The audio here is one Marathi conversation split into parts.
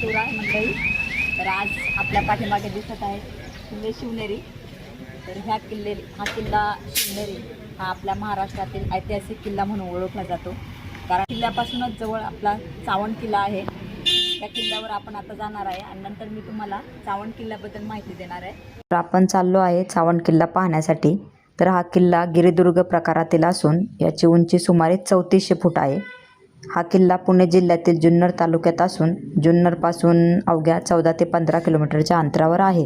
शिवराय मंडळी. तर आज आपल्या पाठीमागे दिसत आहे किल्ले शिवनेरी. तर हा किल्ला शिवनेरी हा आपल्या महाराष्ट्रातील ऐतिहासिक किल्ला म्हणून ओळखला जातो. कारण किल्ल्यापासूनच जवळ आपला चावंड किल्ला आहे. त्या किल्ल्यावर आपण आता जाणार आहे आणि नंतर मी तुम्हाला चावंड किल्ल्याबद्दल माहिती देणार आहे. तर आपण चाललो आहे चावंड किल्ला पाहण्यासाठी. तर हा किल्ला गिरिदुर्ग प्रकारातील असून याची उंची सुमारे 3400 फूट आहे. हा किल्ला पुणे जिल्ह्यातील जुन्नर तालुक्यात असून जुन्नरपासून अवघ्या 14 ते 15 किलोमीटरच्या अंतरावर आहे.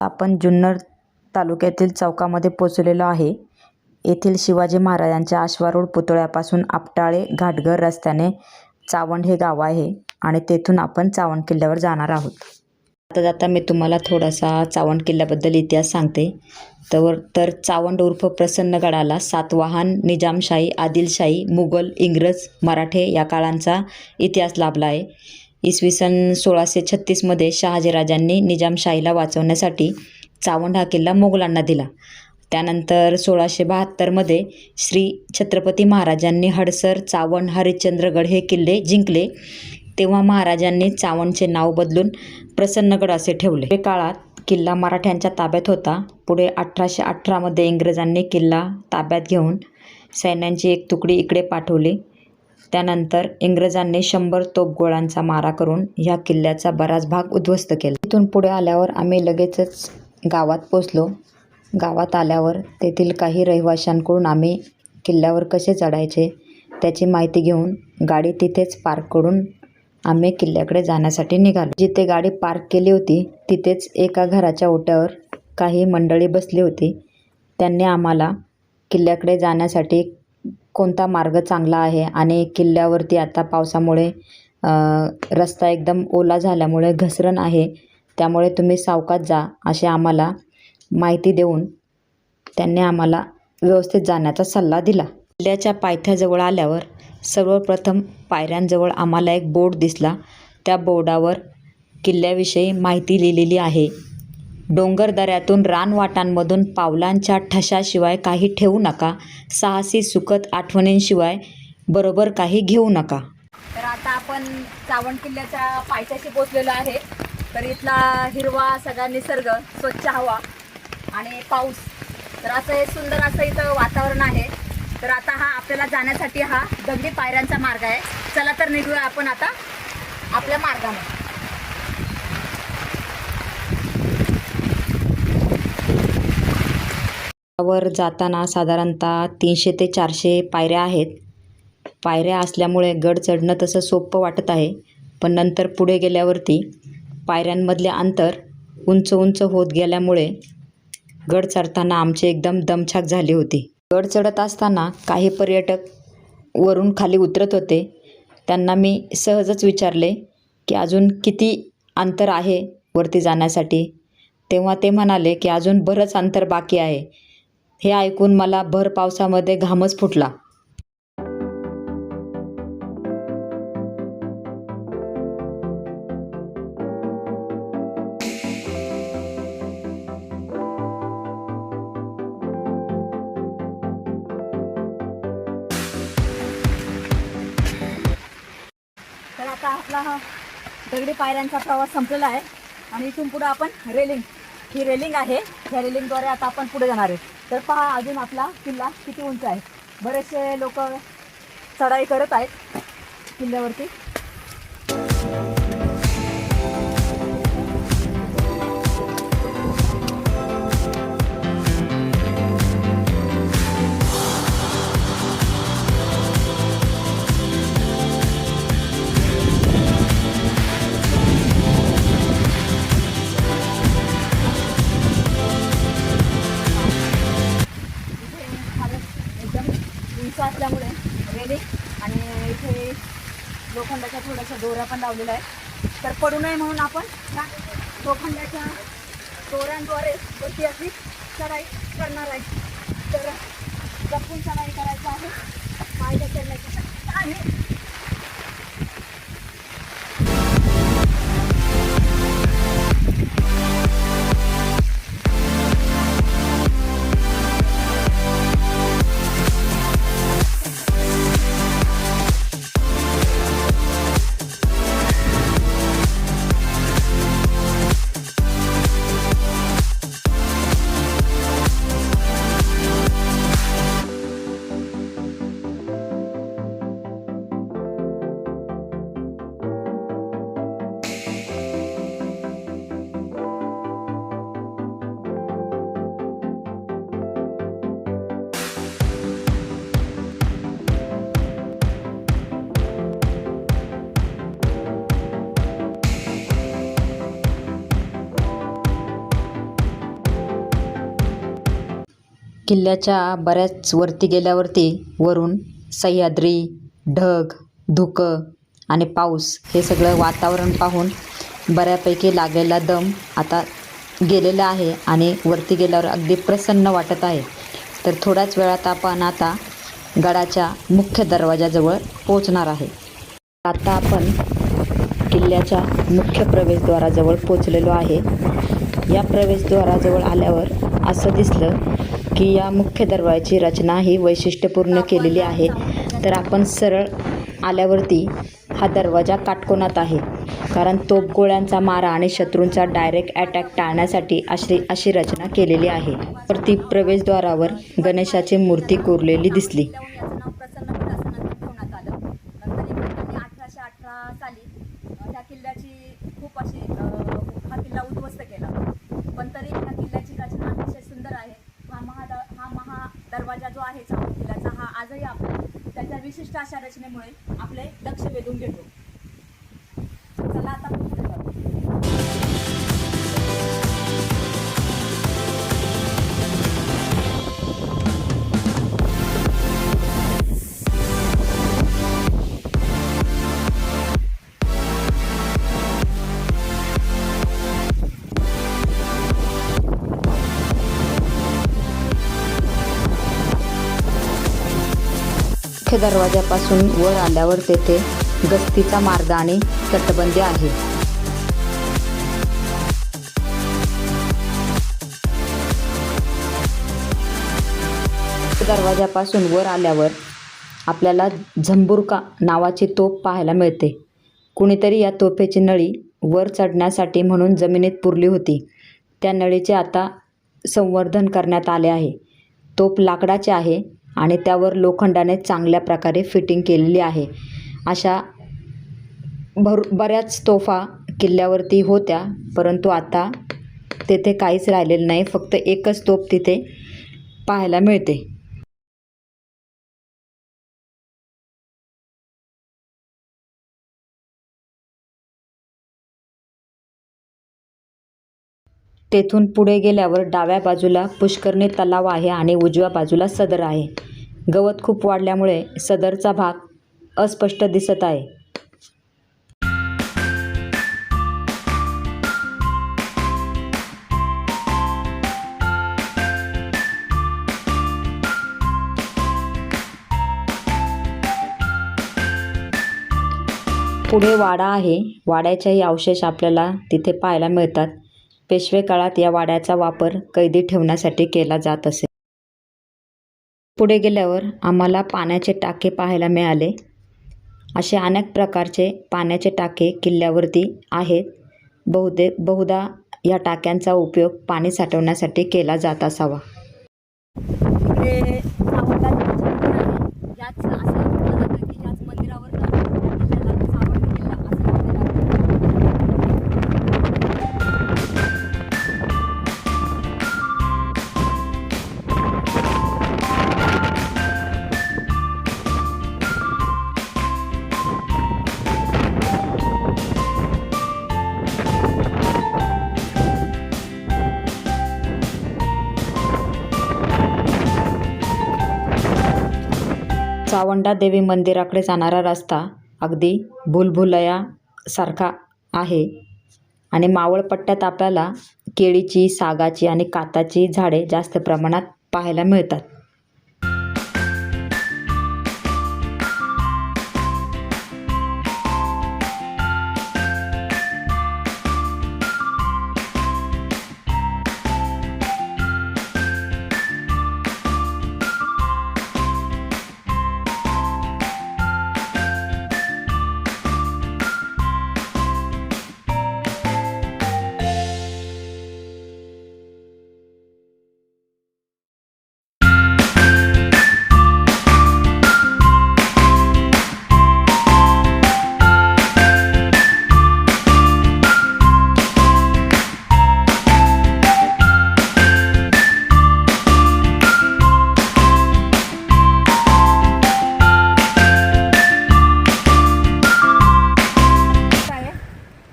आपण जुन्नर तालुक्यातील चौकामध्ये पोहोचलेलो आहे. येथील शिवाजी महाराजांच्या अश्वारूढ पुतळ्यापासून आपटाळे घाटघर रस्त्याने चावंड हे गाव आहे आणि तेथून आपण चावंड किल्ल्यावर जाणार आहोत. आता जाता मी तुम्हाला थोडासा चावंड किल्ल्याबद्दल इतिहास सांगते. तर चावंड उर्फ प्रसन्नगडाला सातवाहन, निजामशाही, आदिलशाही, मुघल, इंग्रज, मराठे या काळांचा इतिहास लाभला आहे. इसवी सन 1636मध्ये शहाजीराजांनी निजामशाहीला वाचवण्यासाठी चावंड हा किल्ला मोगलांना दिला. त्यानंतर 1672मध्ये श्री छत्रपती महाराजांनी हडसर, चावंड, हरिश्चंद्रगड हे किल्ले जिंकले. तेव्हा महाराजांनी चावंडचे नाव बदलून प्रसन्नगड असे ठेवले. या काळात किल्ला मराठ्यांच्या ताब्यात होता. पुढे 1818मध्ये इंग्रजांनी किल्ला ताब्यात घेऊन सैन्यांची एक तुकडी इकडे पाठवली. त्यानंतर इंग्रजांनी 100 तोफगोळांचा मारा करून ह्या किल्ल्याचा बराच भाग उद्ध्वस्त केला. इथून पुढे आल्यावर आम्ही लगेचच गावात पोचलो. गावात आल्यावर तेथील काही रहिवाशांकडून आम्ही किल्ल्यावर कसे चढायचे त्याची माहिती घेऊन गाडी तिथेच पार्क करून आम्ही किल्ल्याकडे जाण्यासाठी निघालो. जिथे गाडी पार्क केली होती तिथेच एका घराच्या ओट्यावर काही मंडळी बसली होती. त्यांनी आम्हाला किल्ल्याकडे जाण्यासाठी कोणता मार्ग चांगला आहे आणि किल्ल्यावरती आता पावसामुळे रस्ता एकदम ओला झाल्यामुळे घसरण आहे, त्यामुळे तुम्ही सावकाश जा असे आम्हाला माहिती देऊन त्यांनी आम्हाला व्यवस्थित जाण्याचा सल्ला दिला. किल्ल्याच्या पायथ्याजवळ आल्यावर सर्वप्रथम पायऱ्यांजवळ आम्हाला एक बोर्ड दिसला. त्या बोर्डावर किल्ल्याविषयी माहिती लिहिलेली आहे. डोंगरदऱ्यातून रानवाटांमधून पावलांच्या ठशाशिवाय काही ठेवू नका. साहसी सुखद आठवणींशिवाय बरोबर काही घेऊ नका. तर आता आपण चावंड किल्ल्याच्या पायथ्याशी पोचलेलो आहे. तर इथला हिरवा सगळा निसर्ग, स्वच्छ हवा आणि पाऊस, तर असं हे सुंदर असं इथं वातावरण आहे. तर आता हा आपल्याला जाण्यासाठी हा दगडी पायऱ्यांचा मार्ग आहे. चला तर निघूया आपण आता आपल्या मार्गाने. वर जाताना साधारणतः 300 ते 400 पायऱ्या आहेत. पायऱ्या असल्यामुळे गड चढणं तसं सोपं वाटत आहे, पण नंतर पुढे गेल्यावरती पायऱ्यांमधले अंतर उंच उंच होत गेल्यामुळे गड चढताना आमची एकदम दमछाक झाली होती. गड चढत असताना काही पर्यटक वरून खाली उतरत होते. त्यांना मी सहजच विचारले की अजून किती अंतर आहे वरती जाण्यासाठी. तेव्हा ते म्हणाले की अजून बरंच अंतर बाकी आहे. हे ऐकून मला भर पावसामध्ये घामच फुटला. तर आता आपला हा दगडी पायऱ्यांचा प्रवास संपलेला आहे आणि इथून पुढे आपण ही रेलिंग आहे. ह्या रेलिंगद्वारे आता आपण पुढे जाणार आहे. तर पहा अजून आपला किल्ला किती उंच आहे. बरेचसे लोक चढाई करत आहेत किल्ल्यावरती. असल्यामुळे रेलिंग आणि इथे लोखंडाच्या थोड्याशा दोऱ्या पण लावलेल्या आहेत. तर पडू नये म्हणून आपण त्या लोखंडाच्या दोऱ्यांद्वारे वरती अशी चढाई करणार आहे. तर जपून चढाई करायचं आहे. पाय घसरण्याची शक्यता आहे. किल्ल्याच्या बऱ्याच वरती गेल्यावरती वरून सह्याद्री, ढग, धुकं आणि पाऊस हे सगळं वातावरण पाहून बऱ्यापैकी लागलेला दम आता गेलेला आहे आणि वरती गेल्यावर अगदी प्रसन्न वाटत आहे. तर थोड्याच वेळात आपण आता गडाच्या मुख्य दरवाजाजवळ पोहोचणार आहे. आता आपण किल्ल्याच्या मुख्य प्रवेशद्वाराजवळ पोहोचलेलो आहे. या प्रवेशद्वाराजवळ आल्यावर असं दिसलं की या मुख्य दरवाजाची रचना ही वैशिष्ट्यपूर्ण केलेली आहे. तर आपण सरळ आल्यावरती हा दरवाजा काटकोनात आहे, कारण तोफगोळ्यांचा मारा आणि शत्रूंचा डायरेक्ट अटॅक टाळण्यासाठी अशी रचना केलेली आहे. वरती प्रवेशद्वारावर गणेशाची मूर्ती कोरलेली दिसली. याचं नाव प्रसन्नगड असं नंतर ठेवण्यात आलं. नंतर इंग्रजांनी 1818 साली ह्या किल्ल्याची खूप अशी हा किल्ला उद्ध्वस्त केला. पण तरी ह्या किल्ल्याची रचना अतिशय सुंदर आहे. हा महादरवाजा जो आहे चावंड किल्ल्याचा, हा आजही आपण त्याच्या विशिष्ट अशा रचनेमुळे आपले लक्ष वेधून घेतो. चला आता पुढे जाऊ. मुख्य दरवाजापासून वर आल्यावर तेथे गस्तीचा मार्ग आणि तटबंदी आहे. दरवाजापासून वर आल्यावर आपल्याला झंबुरका नावाची तोफ पाहायला मिळते. कुणीतरी या तोफेची नळी वर चढण्यासाठी म्हणून जमिनीत पुरली होती. त्या नळीचे आता संवर्धन करण्यात आले आहे. तोफ लाकडाची आहे आणि त्यावर लोखंडाने चांगल्या प्रकारे फिटिंग केलेली आहे. अशा बऱ्याच तोफा किल्ल्यावरती होत्या, परंतु आता तेथे काहीच राहिलेलं नाही. फक्त एकच तोफ तिथे पाहायला मिळते. तेथून पुढे गेल्यावर डाव्या बाजूला पुष्करणी तलाव आहे आणि उजव्या बाजूला सदर आहे. गवत खूप वाढल्यामुळे सदरचा भाग अस्पष्ट दिसत आहे. पुढे वाडा आहे. वाड्याच्याही अवशेष आपल्याला तिथे पाहायला मिळतात. पेशवे काळात या वाड्याचा वापर कैदी ठेवण्यासाठी केला जात असे. पुढे गेल्यावर आम्हाला पाण्याचे टाके पाहायला मिळाले. असे अनेक प्रकारचे पाण्याचे टाके किल्ल्यावरती आहेत. बहुधा या टाक्यांचा उपयोग पाणी साठवण्यासाठी केला जात असावा. इकडे सावंतांचं मंदिर आहे. याच असं म्हटलं जातं की याच मंदिरावर किल्ल्याला सावंत किल्ला असं नाव दिलं चावंडा देवी मंदिराकडे जाणारा रस्ता अगदी भूलभुलैया सारखा आहे आणि मावळपट्ट्यात आपल्याला केळीची, सागाची आणि काताची झाडे जास्त प्रमाणात पाहायला मिळतात.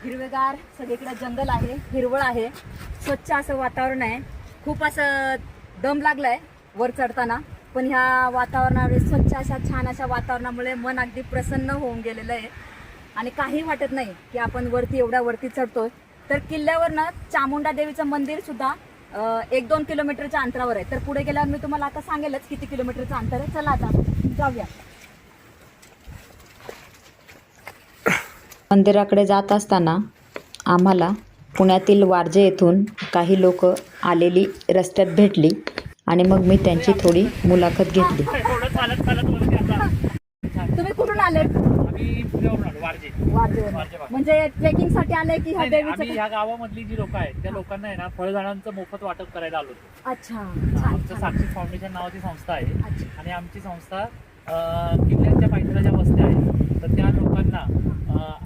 हिरवेगार सगळीकडे जंगल आहे, हिरवळ आहे, स्वच्छ असं वातावरण आहे. खूप असं दम लागलाय वर चढताना. पण ह्या वातावरणामुळे, स्वच्छ अशा छान अशा वातावरणामुळे मन अगदी प्रसन्न होऊन गेलेलं आहे आणि काही वाटत नाही की आपण वरती एवढ्या वरती चढतोय. तर किल्ल्यावरनं चामुंडा देवीचं मंदिर सुद्धा 1-2 किलोमीटरच्या अंतरावर आहे. तर पुढे गेल्यावर मी तुम्हाला आता सांगेलच किती किलोमीटरचं अंतर आहे. चला आता जाऊया. मंदिराकडे जात असताना आम्हाला पुण्यातील वारजे येथून काही लोक आलेली रस्त्यात भेटली आणि मग मी त्यांची थोडी मुलाखत घेतली. तुम्ही कुठून आले? आम्ही पुण्यावरून आलो, वारजे. वारजेवरून. म्हणजे ट्रेकिंग साठी आले की ह्या नाही, आम्ही देवीचं? ह्या गावामधली जी लोक आहेत त्या लोकांना आहे ना फळझाडांचं मोफत वाटप करायला आलो. अच्छा, छान आमचं छान. साक्षी फाउंडेशन नावाची संस्था आहे अच्छा. आणि आमची संस्था किल्ल्यांच्या पायथ्याला ज्या वस्त्या आहेत तर त्या लोकांना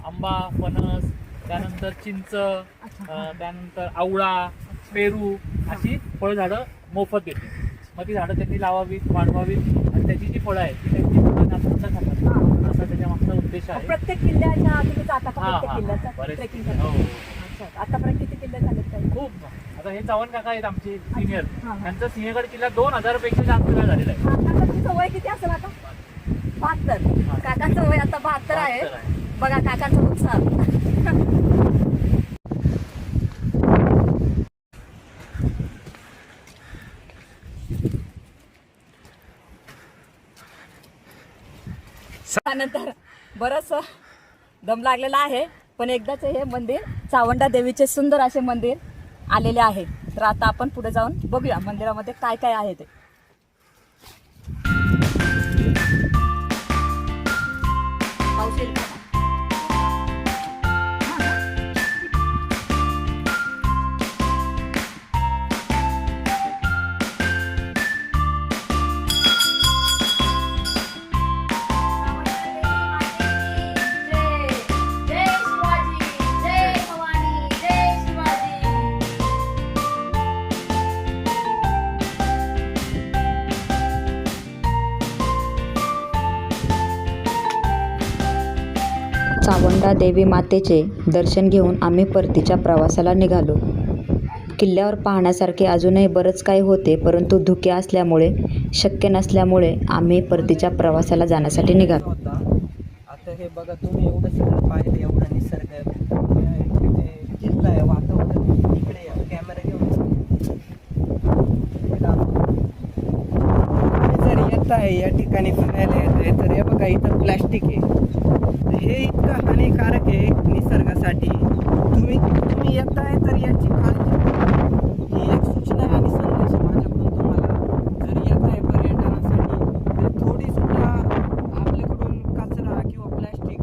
आंबा, फणस, त्यानंतर चिंच, त्यानंतर आवळा, पेरू अशी फळझाडं मोफत देते. मग ती झाडं त्यांनी लावावीत, वाढवावीत आणि त्याची जी फळं आहेत ती त्यांची मुलांना आत्मसात खातात, असा त्याच्या मागचा उद्देश आहे. प्रत्येक किल्ल्याच्या तुम्ही जाता का? हा प्रत्येक हा किल्ल्याचा बरेच. ट्रेकिंग हो, करता? हो. अच्छा. आतापर्यंत किती किल्ले झालेत काही? खूप. आता हे चव्हाण काका आहेत आमचे सिनियर, हा. त्यांचा सिंहगड किल्ला 2000 पेक्षा जास्त वेळा झालेला आहे. काकांचं तुमचं वय किती असेल आता? 72. काकांचं वय आता 72 आहे. 72 आहे. बघा काकांचा उत्साह. त्यानंतर बरंच दम लागलेला आहे, पण एकदाच हे मंदिर, चावंडा देवीचे सुंदर असे मंदिर आलेले आहे. तर आता आपण पुढे जाऊन बघूया मंदिरामध्ये काय काय आहे ते. पाऊस येईल का? चावंडा देवी मातेचे दर्शन घेऊन आम्ही परतीच्या प्रवासाला निघालो. किल्ल्यावर पाहण्यासारखे अजूनही बरंच काही होते, परंतु धुके असल्यामुळे, शक्य नसल्यामुळे आम्ही परतीच्या प्रवासाला जाण्यासाठी निघालो. आता हे बघा, तुम्ही एवढं सगळं पाहिलं, एवढा निसर्ग, म्हणजे किल्ला आहे, वातावरण. इकडे या, कॅमेरा घेऊन जर येत आहे या ठिकाणी फिरायला येत आहे तर हे बघा, इथं प्लॅस्टिक आहे. हे इतकं हानिकारक आहे निसर्गासाठी. तुम्ही येत आहे तर याची काळजी घ्या. ही एक सूचना आणि संदेश आहे माझ्याकडून तुम्हाला. जर येत आहे पर्यटनासाठी तर थोडी सुद्धा आपल्याकडून कचरा किंवा प्लॅस्टिक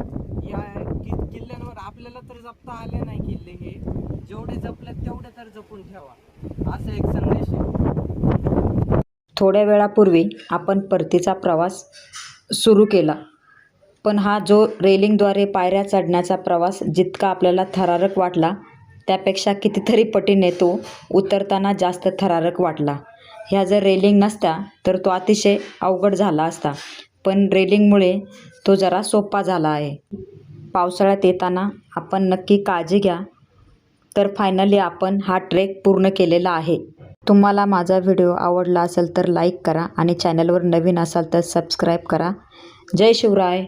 या किल्ल्यांवर आपल्याला तर जपता आले नाही किल्ले. हे जेवढे जपले तेवढे तर जपून ठेवा, असा एक संदेश आहे. थोड्या वेळापूर्वी आपण परतीचा प्रवास सुरू केला, पण हा जो रेलिंगद्वारे पायऱ्या चढण्याचा प्रवास जितका आपल्याला थरारक वाटला त्यापेक्षा कितीतरी पटीने तो उतरताना जास्त थरारक वाटला. ह्या जर रेलिंग नसत्या तर तो अतिशय अवघड झाला असता, पण रेलिंगमुळे तो जरा सोपा झाला आहे. पावसाळ्यात येताना आपण नक्की काळजी घ्या. तर फायनली आपण हा ट्रेक पूर्ण केलेला आहे. तुम्हाला माझा व्हिडिओ आवडला असेल तर लाईक करा आणि चॅनलवर नवीन असाल तर सबस्क्राईब करा. जय शिवराय.